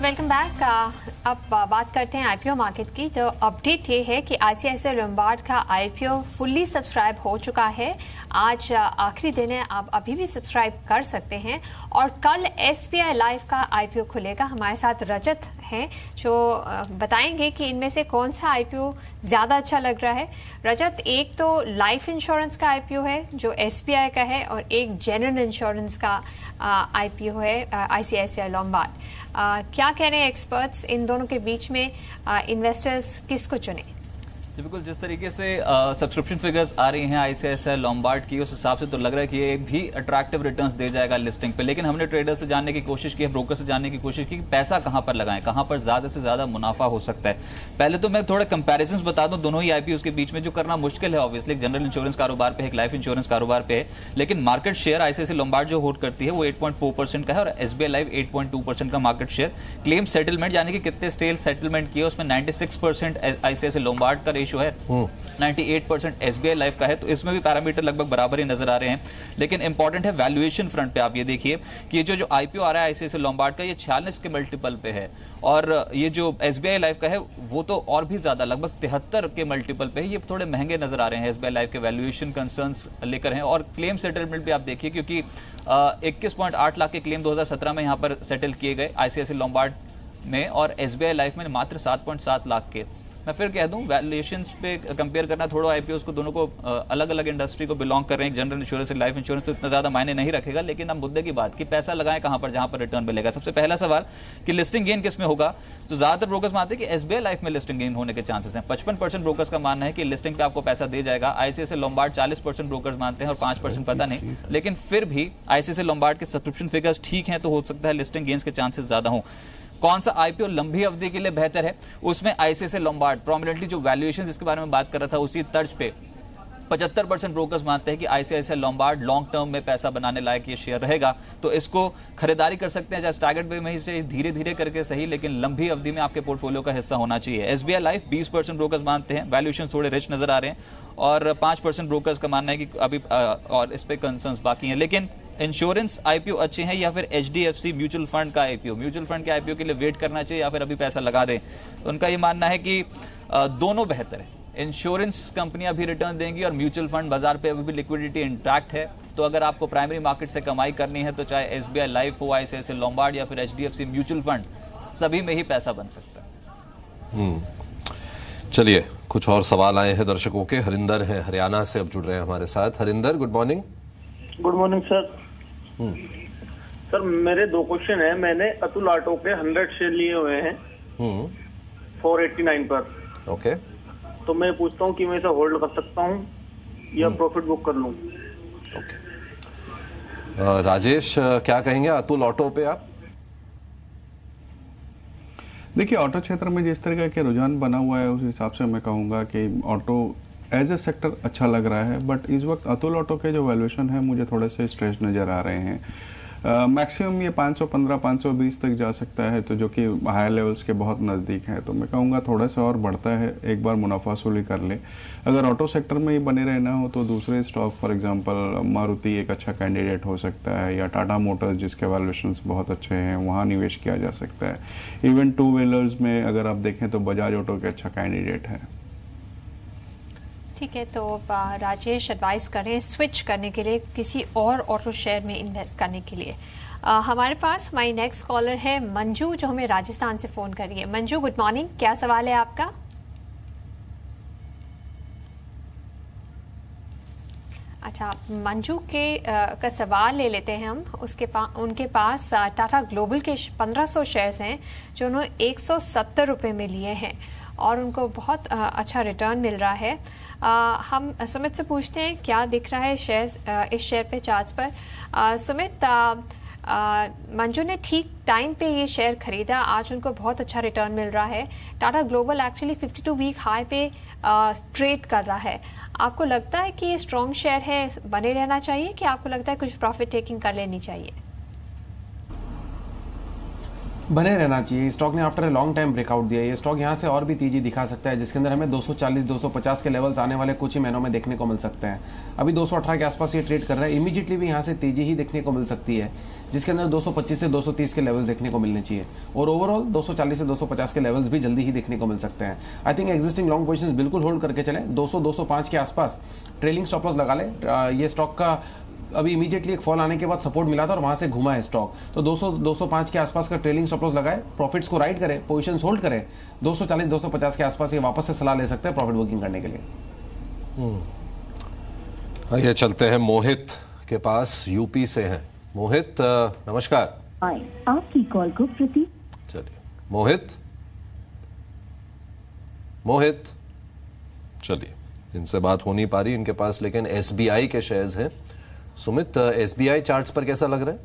Welcome back. अब बात करते हैं आईपीओ मार्केट की। तो अपडेट ये है कि आईसीआईसीआई लोम्बार्ड का आईपीओ फुल्ली सब्सक्राइब हो चुका है। आज आखिरी दिन है, आप अभी भी सब्सक्राइब कर सकते हैं। और कल एसबीआई लाइफ का आईपीओ खुलेगा। हमारे साथ रजत हैं जो बताएंगे कि इनमें से कौन सा आईपीओ ज़्यादा अच्छा लग रहा है। रजत, एक तो लाइफ इंश्योरेंस का आईपीओ है जो एसबीआई का है और एक जनरल इंश्योरेंस का आईपीओ है आईसीआईसीआई लोम्बार्ड। क्या कह रहे हैं एक्सपर्ट्स, इन दोनों के बीच में इन्वेस्टर्स किसको चुने? बिल्कुल, जिस तरीके से सब्सक्रिप्शन फिगर्स आ रही हैं आईसीआईसीआई लोम्बार्ड की, उस हिसाब से तो लग रहा है कि ये भी अट्रैक्टिव रिटर्न्स दे जाएगा लिस्टिंग पे। लेकिन हमने ट्रेडर से जानने की कोशिश की है, ब्रोकर से जानने की कोशिश की कि पैसा कहां पर लगाएं, कहां पर ज्यादा से ज्यादा मुनाफा हो सकता है। पहले तो मैं थोड़े कंपैरिजंस बता दूं दोनों ही आईपीओ के बीच में, जो करना मुश्किल है। ऑब्वियसली एक जनरल इंश्योरेंस कारोबार पे है, एक लाइफ इंश्योरेंस कारोबार पे है, लेकिन मार्केट शेयर आईसीआईसीआई लोम्बार्ड जो होल्ड करती है वो 8.4% का है और एसबीआई लाइफ 8.2% का मार्केट शेयर। क्लेम सेटलमेंट यानी कि कितने स्टेल सेटलमेंट किए, उसमें 96% आईसीआईसीआई लोम्बार्ड का रेशियो है, 98% एसबीआई लाइफ का है। तो इसमें भी पैरामीटर लगभग बराबर ही नजर आ रहे हैं। लेकिन इंपॉर्टेंट है वैल्यूएशन फ्रंट पे। आप ये देखिए कि ये जो आईपीओ आ रहा है आईसीआईसीआई लोम्बार्ड का, ये 46 के मल्टीपल पे है और ये जो एसबीआई लाइफ का है वो तो और भी ज्यादा, लगभग 73 के मल्टीपल पे है। ये थोड़े महंगे नजर आ रहे हैं एसबीआई लाइफ के, वैल्यूएशन कंसर्न्स लेकर हैं। और क्लेम सेटलमेंट भी आप देखिए, क्योंकि 21.8 लाख के क्लेम 2017 में यहाँ पर सेटल किए गए आईसीआईसीआई लोम्बार्ड में और एसबीआई लाइफ में मात्र 7.7 लाख के। मैं फिर कह दूं, वैल्यूएशंस पे कंपेयर करना थोड़ा आईपीओस को, दोनों को अलग अलग इंडस्ट्री को बिलोंग कर रहे हैं, जनरल इंश्योरेंस लाइफ इंश्योरेंस, तो इतना ज्यादा मायने नहीं रखेगा। लेकिन अब मुद्दे की बात कि पैसा लगाएं कहां पर, जहां पर रिटर्न मिलेगा। सबसे पहला सवाल कि लिस्टिंग गेन किस में होगा, तो ज्यादातर ब्रोकर्स मानते हैं कि एसबीआई लाइफ में लिस्टिंग गेन होने के चांसेस हैं। 55% ब्रोकर्स का मानना है कि लिस्टिंग पे आपको पैसा दे जाएगा। आईसीआईसीआई लोम्बार्ड 40% ब्रोकर्स मानते हैं और 5% पता नहीं। लेकिन फिर भी आईसीआईसीआई लोम्बार्ड के सब्सक्रिप्शन फिगर्स ठीक हैं, तो हो सकता है लिस्टिंग गेन्स के चांसेस ज्यादा हों। कौन सा आईपीओ लंबी अवधि के लिए बेहतर है, उसमें आईसीआईसीआई लोम्बार्ड प्रोमिनेंटली जो वैल्यूएशन जिसके बारे में बात कर रहा था उसी तर्ज पे 75% ब्रोकर्स मानते हैं कि आईसीआईसीआई लोम्बार्ड लॉन्ग टर्म में पैसा बनाने लायक ये शेयर रहेगा। तो इसको खरीदारी कर सकते हैं, चाहे स्टैगर्ड वे में ही धीरे धीरे करके सही, लेकिन लंबी अवधि में आपके पोर्टफोलियो का हिस्सा होना चाहिए। एसबीआई लाइफ 20% ब्रोकर्स मानते हैं, वैल्यूएशन थोड़े रिच नजर आ रहे हैं और 5% ब्रोकर्स का मानना है कि अभी और इस पर कंसर्न्स बाकी हैं। लेकिन इंश्योरेंस आईपीओ अच्छे हैं या फिर एचडीएफसी म्यूचुअल फंड का आईपीओ, म्यूचुअल फंड के आईपीओ के लिए वेट करना चाहिए या फिर अभी पैसा लगा दें? उनका ये मानना है कि दोनों बेहतर है। इंश्योरेंस कंपनियां भी रिटर्न देंगी और म्यूचुअल फंड बाजार पे अभी भी लिक्विडिटी इंटैक्ट है। तो अगर आपको प्राइमरी मार्केट से कमाई करनी है तो चाहे एसबीआई लाइफ हो, आईसीआईसीआई लोम्बार्ड या फिर एचडीएफसी म्यूचुअल फंड, सभी में ही पैसा बन सकता है। चलिए, कुछ और सवाल आए हैं दर्शकों के। हरिंदर है हरियाणा से, अब जुड़ रहे हैं हमारे साथ। Harinder, good morning. Good morning sir. Sir मेरे दो क्वेश्चन है। मैंने अतुल ऑटो के 100 शेयर लिए हुए हैं 489 पर। ओके, तो मैं पूछता हूँ कि मैं इसे होल्ड कर सकता हूँ या प्रॉफिट बुक कर लूँ? ओके, राजेश क्या कहेंगे अतुल ऑटो पे आप? देखिए, ऑटो क्षेत्र में जिस तरह के रुझान बना हुआ है उस हिसाब से मैं कहूँगा कि ऑटो एज ए सेक्टर अच्छा लग रहा है। बट इस वक्त अतुल ऑटो के जो वैल्यूएशन है मुझे थोड़े से स्ट्रेच नज़र आ रहे हैं। मैक्सिमम ये 515 520 तक जा सकता है, तो जो कि हायर लेवल्स के बहुत नज़दीक है। तो मैं कहूँगा थोड़ा सा और बढ़ता है, एक बार मुनाफा वसूली कर ले। अगर ऑटो सेक्टर में ही बने रहना हो तो दूसरे स्टॉक, फॉर एग्जांपल मारुति एक अच्छा कैंडिडेट हो सकता है, या टाटा मोटर्स जिसके वैल्यूएशंस बहुत अच्छे हैं, वहाँ निवेश किया जा सकता है। इवन टू व्हीलर्स में अगर आप देखें तो बजाज ऑटो के अच्छा कैंडिडेट है। ठीक है, तो राजेश एडवाइस करें स्विच करने के लिए, किसी और ऑटो शेयर में इन्वेस्ट करने के लिए। हमारे पास हमारी नेक्स्ट कॉलर है मंजू, जो हमें राजस्थान से फ़ोन कर रही है। मंजू, गुड मॉर्निंग, क्या सवाल है आपका? अच्छा, मंजू के का सवाल ले लेते हैं हम। उनके पास टाटा ग्लोबल के 1500 शेयर्स हैं जो उन्होंने 170 रुपये में लिए हैं और उनको बहुत अच्छा रिटर्न मिल रहा है। हम सुमित से पूछते हैं क्या दिख रहा है शेयर्स, इस शेयर पे चार्ट्स पर। सुमित, मंजू ने ठीक टाइम पे ये शेयर खरीदा, आज उनको बहुत अच्छा रिटर्न मिल रहा है। Tata Global actually 52 week high पे ट्रेड कर रहा है। आपको लगता है कि ये स्ट्रॉन्ग शेयर है, बने रहना चाहिए, कि आपको लगता है कुछ प्रॉफिट टेकिंग कर लेनी चाहिए? बने रहना चाहिए। स्टॉक ने after a long time breakout दिया है। ये स्टॉक यहाँ से और भी तेजी दिखा सकता है, जिसके अंदर हमें 240-250 के लेवल्स आने वाले कुछ ही महीनों में देखने को मिल सकते हैं। अभी 218 के आसपास ये ट्रेड कर रहा है, इमीडिएटली भी यहाँ से तेजी ही देखने को मिल सकती है। जिसके अंदर 225 से 230 के लेवल्स देखने को मिलने चाहिए, और ओवरऑल 240 से 250 के लेवल्स भी जल्दी ही देखने को मिल सकते हैं। I think existing long positions बिल्कुल होल्ड करके चलें, 200-205 के आसपास ट्रेलिंग स्टॉप लॉस लगा लें। ये स्टॉक का अभी इमीडिएटली एक फॉल आने के बाद सपोर्ट मिला था और वहां से घुमा है स्टॉक, तो 200-205 के आसपास का ट्रेलिंग स्टॉप लॉस लगाए, प्रॉफिट्स को राइड करें, पोजीशंस होल्ड करें। 240-250 के आसपास ये वापस से सलाह ले सकते हैं प्रॉफिट बुकिंग करने के लिए। आइए चलते हैं मोहित के पास, यूपी से हैं। मोहित नमस्कार। आपकी कॉल को प्रति चलिए मोहित चलिए, इनसे बात हो नहीं पा रही इनके पास, लेकिन एसबीआई के शेयर्स हैं। सुमित, एसबीआई चार्ट्स पर कैसा लग रहा है?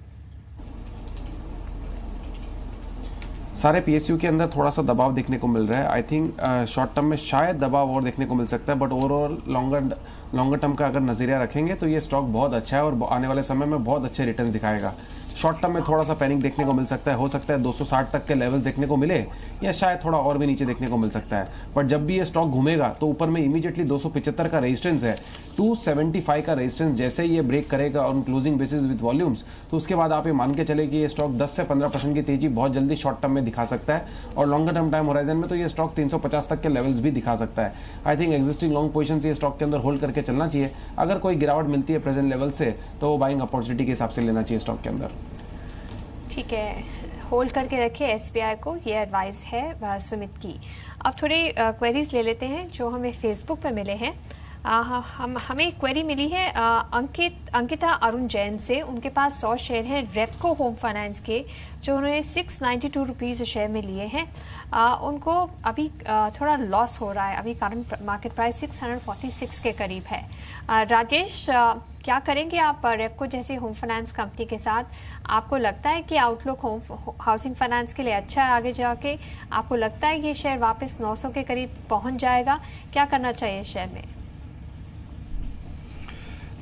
सारे पीएसयू के अंदर थोड़ा सा दबाव देखने को मिल रहा है। आई थिंक शॉर्ट टर्म में शायद दबाव और देखने को मिल सकता है, बट ओवरऑल लॉन्गर टर्म का अगर नजरिया रखेंगे तो ये स्टॉक बहुत अच्छा है और आने वाले समय में बहुत अच्छे रिटर्न दिखाएगा। शॉर्ट टर्म में थोड़ा सा पैनिक देखने को मिल सकता है, हो सकता है 260 तक के लेवल्स देखने को मिले या शायद थोड़ा और भी नीचे देखने को मिल सकता है। पर जब भी ये स्टॉक घूमेगा तो ऊपर में इमीडिएटली 275 का रेजिस्टेंस है, 275 का रेजिस्टेंस जैसे ही ये ब्रेक करेगा on closing basis with volumes, तो उसके बाद आप ये मान के चले कि ये स्टॉक 10 से 15% की तेजी बहुत जल्दी शॉर्ट टर्म में दिखा सकता है, और लॉन्गर टर्म टाइम होराइजन में तो ये स्टॉक 350 तक के लेवल्स भी दिखा सकता है। I think existing long position ये स्टॉक के अंदर होल्ड करके चलना चाहिए। अगर कोई गिरावट मिलती है प्रेजेंट लेवल से तो वो बाइंग अपॉर्चुनिटी के हिसाब से लेना चाहिए स्टॉक के अंदर। ठीक है, होल्ड करके रखिए एसबीआई को, ये एडवाइस है सुमित की। अब थोड़ी क्वेरीज ले लेते हैं जो हमें फेसबुक पे मिले हैं। हमें क्वेरी मिली है अंकिता अरुण जैन से। उनके पास 100 शेयर हैं रेपको होम फाइनेंस के, जो उन्होंने 692 रुपीज़ शेयर में लिए हैं। उनको अभी थोड़ा लॉस हो रहा है, अभी करंट मार्केट प्राइस 646 के करीब है। राजेश, क्या करेंगे आप रेपको जैसी होम फाइनेंस कंपनी के साथ? आपको लगता है कि आउटलुक होम हाउसिंग फाइनेंस के लिए अच्छा है आगे जाके? आपको लगता है ये शेयर वापस 900 के करीब पहुंच जाएगा? क्या करना चाहिए शेयर में?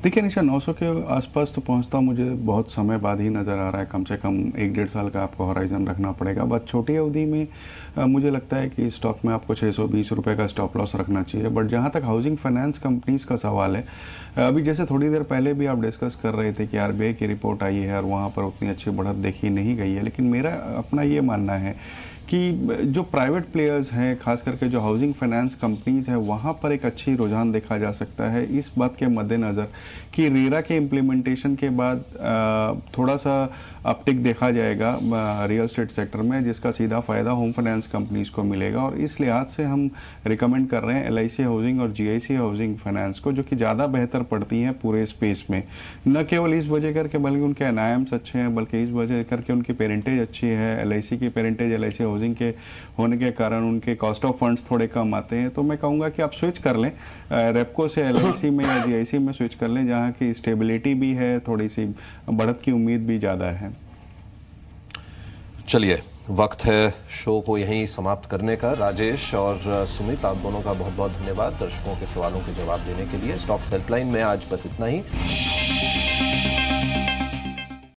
देखिए निशा, 900 के आसपास तो पहुंचता मुझे बहुत समय बाद ही नज़र आ रहा है। कम से कम 1-1.5 साल का आपको हॉराइजन रखना पड़ेगा। बट छोटी अवधि में मुझे लगता है कि स्टॉक में आपको 620 रुपये का स्टॉप लॉस रखना चाहिए। बट जहां तक हाउसिंग फाइनेंस कंपनीज का सवाल है, अभी जैसे थोड़ी देर पहले भी आप डिस्कस कर रहे थे कि आरबीआई की रिपोर्ट आई है और वहाँ पर उतनी अच्छी बढ़त देखी नहीं गई है, लेकिन मेरा अपना ये मानना है कि जो प्राइवेट प्लेयर्स हैं, खास करके जो हाउसिंग फाइनेंस कंपनीज हैं, वहाँ पर एक अच्छी रुझान देखा जा सकता है इस बात के मद्देनज़र कि रेरा के इम्प्लीमेंटेशन के बाद थोड़ा सा अपटिक देखा जाएगा रियल एस्टेट सेक्टर में, जिसका सीधा फ़ायदा होम फाइनेंस कंपनीज को मिलेगा। और इस लिहाज से हम रिकमेंड कर रहे हैं एलआईसी हाउसिंग और जीआईसी हाउसिंग फाइनेंस को, जो कि ज़्यादा बेहतर पड़ती हैं पूरे स्पेस में। न केवल इस वजह करके बल्कि उनके एनआईएम्स अच्छे हैं, बल्कि इस वजह करके उनकी पेरेंटेज अच्छी है। एलआईसी की पेरेंटेज एलआईसी हाउसिंग के होने के कारण उनके कॉस्ट ऑफ फंड्स थोड़े कम आते हैं। तो मैं कहूँगा कि आप स्विच कर लें, रेपको से एलआईसी में या जीआईसी में स्विच कर लें, जहाँ की स्टेबिलिटी भी है, थोड़ी सी बढ़त की उम्मीद भी ज़्यादा है। चलिए, वक्त है शो को यहीं समाप्त करने का। राजेश और सुमित, आप दोनों का बहुत बहुत धन्यवाद दर्शकों के सवालों के जवाब देने के लिए। स्टॉक्स हेल्पलाइन में आज बस इतना ही।